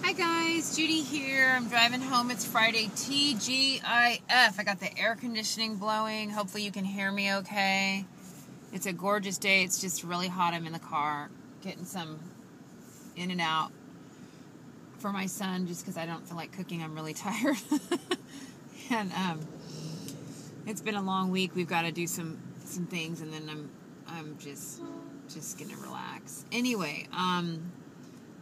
Hi guys, Judy here. I'm driving home. It's Friday, TGIF. I got the air conditioning blowing. Hopefully you can hear me okay. It's a gorgeous day. It's just really hot. I'm in the car getting some in and out for my son just because I don't feel like cooking. I'm really tired. And it's been a long week. We've got to do some things, and then I'm just gonna relax. Anyway,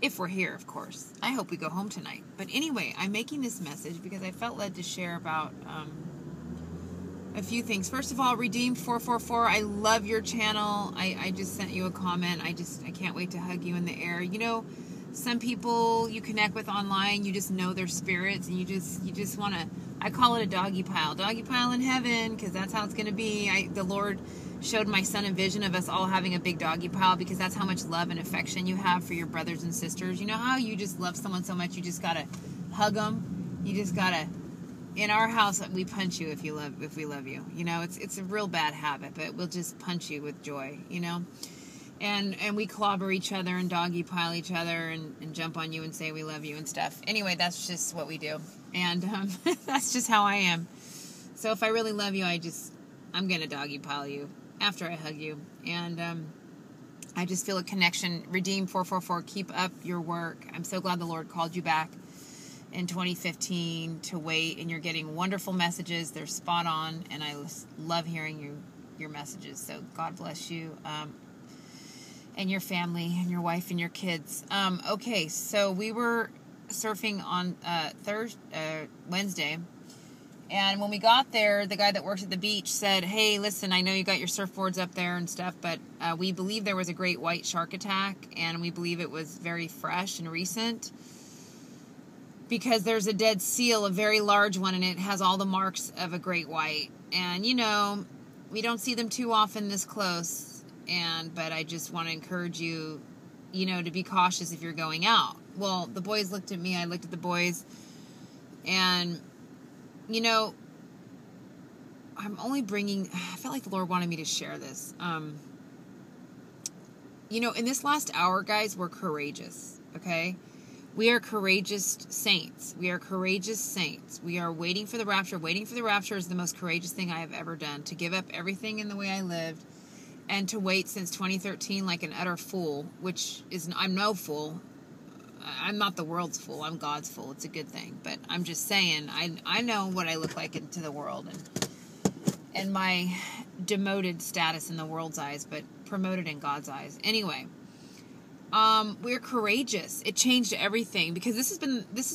if we're here, of course. I hope we go home tonight. But anyway, I'm making this message because I felt led to share about a few things. First of all, Redeemed 444, I love your channel. I just sent you a comment. I can't wait to hug you in the air. You know, some people you connect with online, you just know their spirits, and you just want to, I call it a doggy pile. Doggy pile in heaven, because that's how it's going to be. The Lord showed my son a vision of us all having a big doggy pile, because that's how much love and affection you have for your brothers and sisters. You know how you just love someone so much you just gotta hug them. You just gotta. In our house, we punch you if we love you. You know, it's a real bad habit, but we'll just punch you with joy. You know, and we clobber each other and doggy pile each other and jump on you and say we love you and stuff. Anyway, that's just what we do, and that's just how I am. So if I really love you, I'm gonna doggy pile you after I hug you. And I just feel a connection. Redeem 444, keep up your work. I'm so glad the Lord called you back in 2015 to wait, and you're getting wonderful messages. They're spot on, and I love hearing your messages. So God bless you, and your family and your wife and your kids. Okay, so we were surfing on Wednesday. And when we got there, the guy that works at the beach said, hey, listen, I know you got your surfboards up there and stuff, but we believe there was a great white shark attack, and we believe it was very fresh and recent, because there's a dead seal, a very large one, and it has all the marks of a great white. And, you know, we don't see them too often this close, but I just want to encourage you, you know, to be cautious if you're going out. Well, the boys looked at me, I looked at the boys, and you know, I felt like the Lord wanted me to share this. You know, in this last hour, guys, we're courageous, okay? We are courageous saints. We are courageous saints. We are waiting for the rapture. Waiting for the rapture is the most courageous thing I have ever done. To give up everything in the way I lived, and to wait since 2013 like an utter fool, I'm no fool. I'm not the world's fool. I'm God's fool. It's a good thing. But I'm just saying, I know what I look like into the world, and my demoted status in the world's eyes, but promoted in God's eyes. Anyway, we're courageous. It changed everything, because this has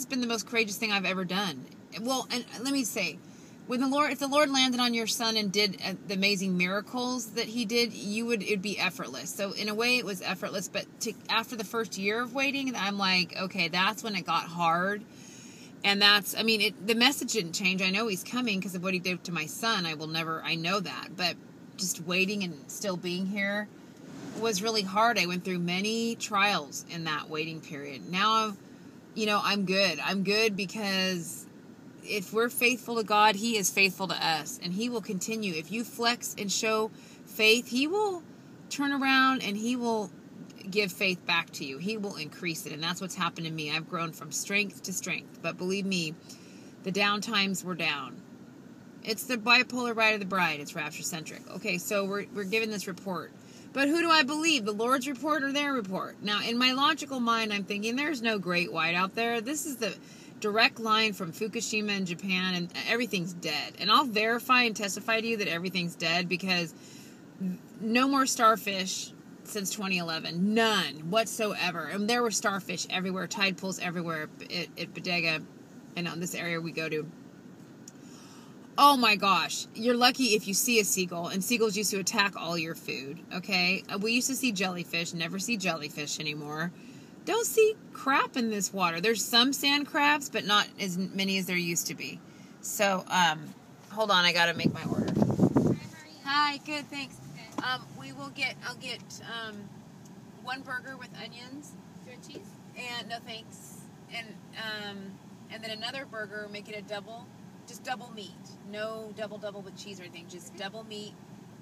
been the most courageous thing I've ever done. Well, and let me say, if the Lord landed on your son and did the amazing miracles that he did, it'd be effortless. So in a way it was effortless, but after the first year of waiting, I'm like, okay, that's when it got hard. And the message didn't change. I know he's coming because of what he did to my son. I know that, but just waiting and still being here was really hard. I went through many trials in that waiting period. Now, you know, I'm good. I'm good because if we're faithful to God, He is faithful to us, and He will continue. If you flex and show faith, He will turn around and He will give faith back to you. He will increase it, and that's what's happened to me. I've grown from strength to strength, but believe me, the down times were down. It's the bipolar ride of the bride. It's rapture-centric. Okay, so we're given this report. But who do I believe? The Lord's report or their report? Now, in my logical mind, I'm thinking there's no great white out there. This is the direct line from Fukushima in Japan, and everything's dead. And I'll verify and testify to you that everything's dead, because no more starfish since 2011. None whatsoever. And there were starfish everywhere, tide pools everywhere at Bodega, and on this area we go to. Oh my gosh, you're lucky if you see a seagull, and seagulls used to attack all your food, okay? We used to see jellyfish, never see jellyfish anymore. Don't see crap in this water. There's some sand crabs, but not as many as there used to be. So, hold on, I gotta make my order. Hi, good, thanks. Okay. I'll get one burger with onions. Do you want cheese? And no thanks. And then another burger, make it a double, just double meat. No double with cheese or anything, just double meat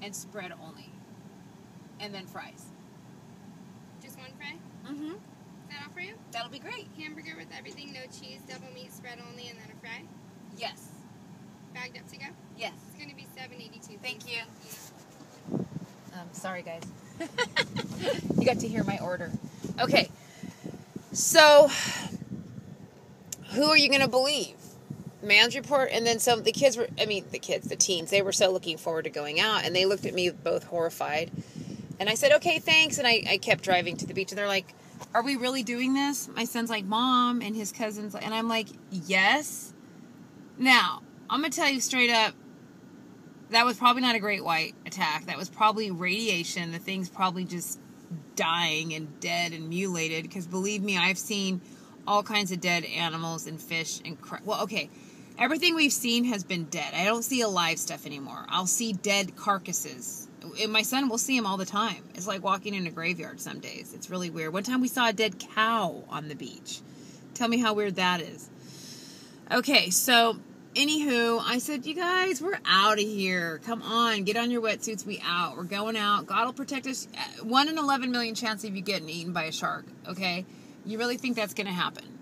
and spread only. And then fries. Just one fry? Mm-hmm. Is that out for you? That'll be great. Hamburger with everything, no cheese, double meat spread only, and then a fry. Yes. Bagged up to go? Yes. It's going to be $7.82. Thank you. Sorry, guys. You got to hear my order. Okay. So, who are you going to believe? Man's report, and then some, the teens, they were so looking forward to going out, and they looked at me both horrified. And I said, okay, thanks. And I kept driving to the beach, and they're like, are we really doing this? My son's like, Mom, and his cousins, and I'm like, yes. Now, I'm going to tell you straight up, that was probably not a great white attack. That was probably radiation. The thing's probably just dying and dead and mutilated, because believe me, I've seen all kinds of dead animals and fish and well, okay, everything we've seen has been dead. I don't see alive stuff anymore. I'll see dead carcasses. And my son will see them all the time. It's like walking in a graveyard some days. It's really weird. One time we saw a dead cow on the beach. Tell me how weird that is. Okay, so anywho, I said, you guys, we're out of here. Come on, get on your wetsuits. We out. We're going out. God will protect us. 1 in 11 million chance of you getting eaten by a shark, okay? You really think that's going to happen?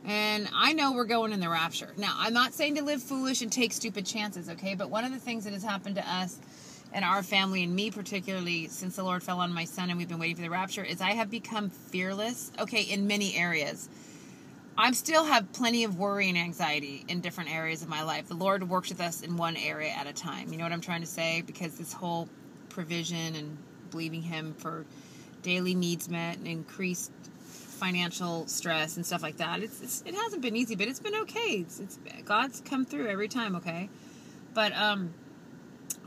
And I know we're going in the rapture. Now, I'm not saying to live foolish and take stupid chances, okay? But one of the things that has happened to us and our family, and me particularly, since the Lord fell on my son and we've been waiting for the rapture, is I have become fearless, okay, in many areas. I still have plenty of worry and anxiety in different areas of my life. The Lord works with us in one area at a time. You know what I'm trying to say? Because this whole provision and believing Him for daily needs met and increased financial stress and stuff like that, it hasn't been easy, but it's been okay. God's come through every time, okay? But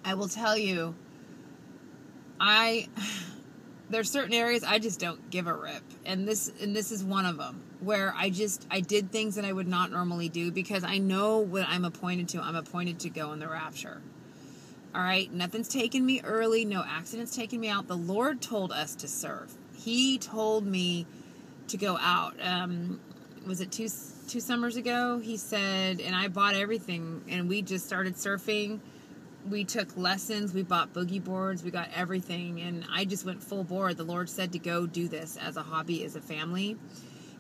I will tell you, there's certain areas I just don't give a rip, and this is one of them, where I did things that I would not normally do, because I know what I'm appointed to. I'm appointed to go in the rapture. All right, nothing's taken me early, no accidents taking me out. The Lord told us to serve. He told me to go out. Was it two summers ago? He said, and I bought everything, and we just started surfing. We took lessons, we bought boogie boards, we got everything, and I just went full board. The Lord said to go do this as a hobby, as a family.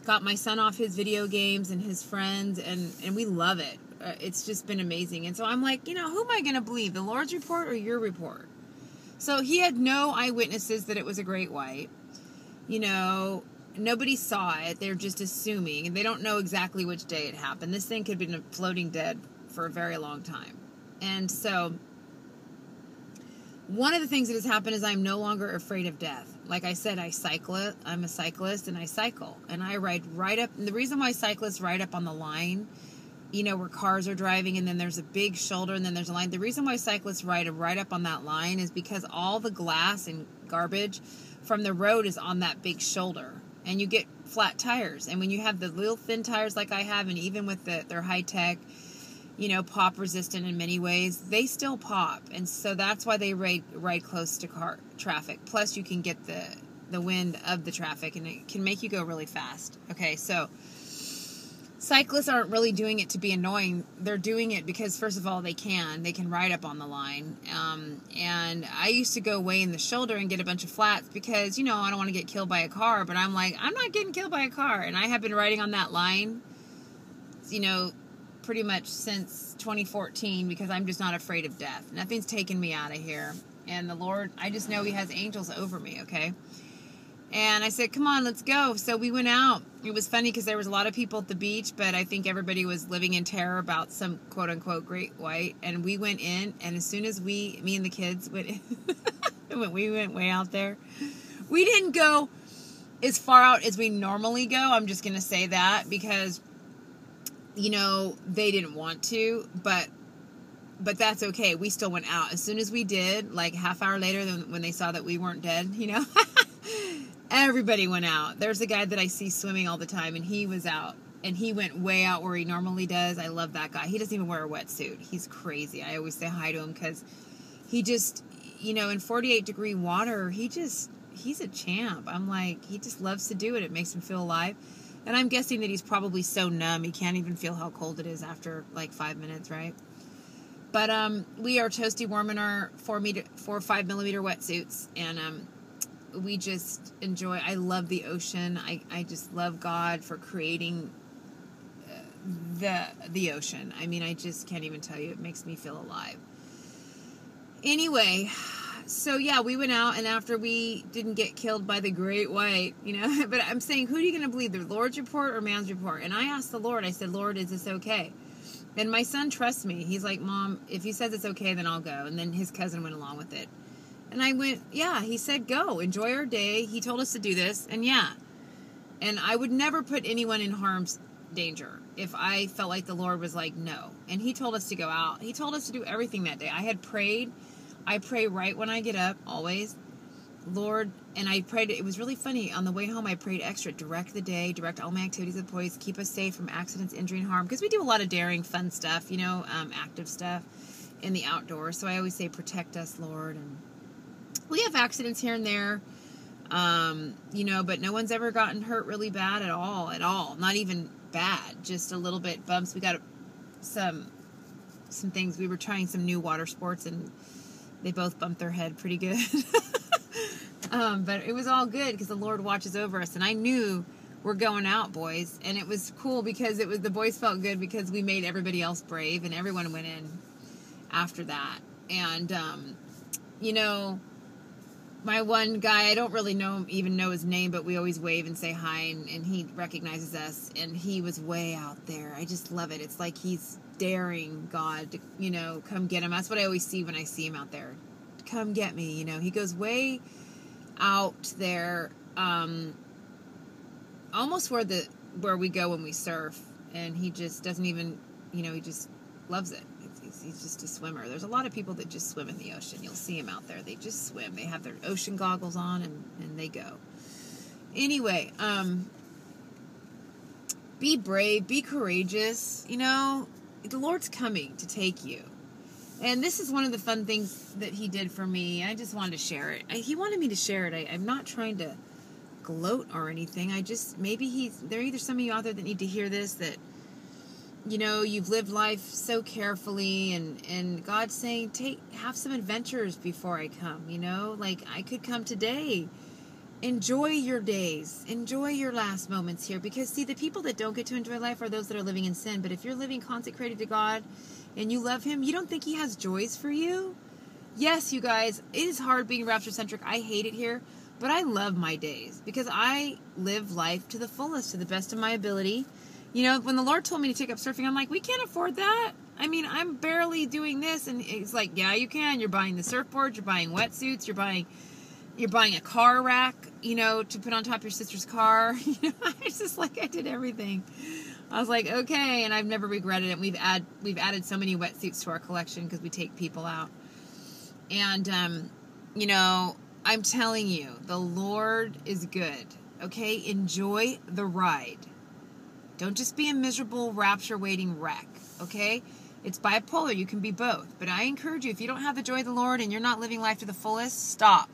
Got my son off his video games and his friends, and we love it. It's just been amazing. And so I'm like, who am I going to believe, the Lord's report or your report? So he had no eyewitnesses that it was a great white. Nobody saw it. They're just assuming, and they don't know exactly which day it happened. This thing could have been floating dead for a very long time. And so one of the things that has happened is I'm no longer afraid of death. Like I said, I'm a cyclist, and I cycle. And I ride right up. And the reason why cyclists ride up on the line, where cars are driving, and then there's a big shoulder, and then there's a line. The reason why cyclists ride right up on that line is because all the glass and garbage from the road is on that big shoulder. And you get flat tires. And when you have the little thin tires like I have, and even with their high-tech, pop resistant in many ways, they still pop. And so that's why they ride close to car traffic. Plus you can get the wind of the traffic, and it can make you go really fast. Okay, so cyclists aren't really doing it to be annoying. They're doing it because, first of all, they can ride up on the line. And I used to go way in the shoulder and get a bunch of flats because, I don't want to get killed by a car. But I'm like, I'm not getting killed by a car. And I have been riding on that line, pretty much since 2014, because I'm just not afraid of death. Nothing's taken me out of here. And the Lord, I just know He has angels over me, okay? And I said, come on, let's go. So we went out. It was funny because there was a lot of people at the beach, but I think everybody was living in terror about some quote-unquote great white. And we went in, and as soon as me and the kids went in, we went way out there. We didn't go as far out as we normally go. I'm just going to say that because, they didn't want to, but that's okay. We still went out. As soon as we did, like half hour later, when they saw that we weren't dead, everybody went out. There's a guy that I see swimming all the time, and he was out, and he went way out where he normally does. I love that guy. He doesn't even wear a wetsuit. He's crazy. I always say hi to him because he just, in 48-degree water, he's a champ. I'm like, he just loves to do it. It makes him feel alive. And I'm guessing that he's probably so numb he can't even feel how cold it is after like 5 minutes, right? But we are toasty warm in our 4 or 5 millimeter wetsuits, and we just enjoy. I love the ocean. I just love God for creating the ocean. I mean, I just can't even tell you. It makes me feel alive. Anyway, so yeah, we went out, and after we didn't get killed by the great white, but I'm saying, who are you going to believe, the Lord's report or man's report? And I asked the Lord, I said, Lord, is this okay? And my son trusts me. He's like, Mom, if he says it's okay, then I'll go. And then his cousin went along with it. And I went, yeah, he said, go, enjoy our day. He told us to do this, and yeah. And I would never put anyone in harm's danger if I felt like the Lord was like, no. And he told us to go out. He told us to do everything that day. I had prayed. I pray right when I get up, always. Lord, and I prayed, it was really funny. On the way home, I prayed extra, direct the day, direct all my activities of the boys, keep us safe from accidents, injury, and harm. Because we do a lot of daring, fun stuff, active stuff in the outdoors. So I always say, protect us, Lord. And we have accidents here and there, but no one's ever gotten hurt really bad at all. Not even bad, just a little bit bumps. We got some things. We were trying some new water sports, and they both bumped their head pretty good. But it was all good because the Lord watches over us. And I knew we're going out, boys. And it was cool because the boys felt good because we made everybody else brave, and everyone went in after that. And, my one guy, I don't really even know his name, but we always wave and say hi, and he recognizes us, and he was way out there. I just love it. It's like he's daring God to, come get him. That's what I always see when I see him out there. Come get me, He goes way out there, almost where we go when we surf, and he just doesn't even, he just loves it. He's just a swimmer. There's a lot of people that just swim in the ocean. You'll see them out there. They just swim. They have their ocean goggles on, and they go. Anyway, be brave, be courageous. The Lord's coming to take you. And this is one of the fun things that he did for me. I just wanted to share it. He wanted me to share it. I'm not trying to gloat or anything. There are either some of you out there that need to hear this, that you've lived life so carefully, and God's saying, have some adventures before I come, like I could come today. Enjoy your days. Enjoy your last moments here, because see, the people that don't get to enjoy life are those that are living in sin. But if you're living consecrated to God and you love him, you don't think he has joys for you? Yes, you guys, it is hard being rapture-centric. I hate it here, but I love my days because I live life to the fullest, to the best of my ability. When the Lord told me to take up surfing, I'm like, we can't afford that. I mean, I'm barely doing this. And it's like, yeah, you can. You're buying the surfboard. You're buying wetsuits. You're buying a car rack, to put on top of your sister's car. It's just like I did everything. I was like, okay. And I've never regretted it. We've added so many wetsuits to our collection because we take people out. And, I'm telling you, the Lord is good. Okay. Enjoy the ride. Don't just be a miserable rapture-waiting wreck, okay? It's bipolar. You can be both. But I encourage you, if you don't have the joy of the Lord and you're not living life to the fullest, stop.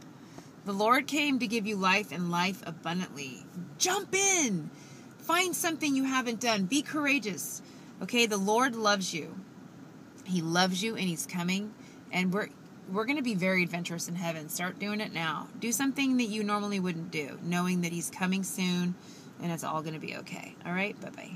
The Lord came to give you life and life abundantly. Jump in. Find something you haven't done. Be courageous, okay? The Lord loves you. He loves you, and he's coming. And we're going to be very adventurous in heaven. Start doing it now. Do something that you normally wouldn't do, knowing that he's coming soon. And it's all going to be okay. All right? Bye-bye.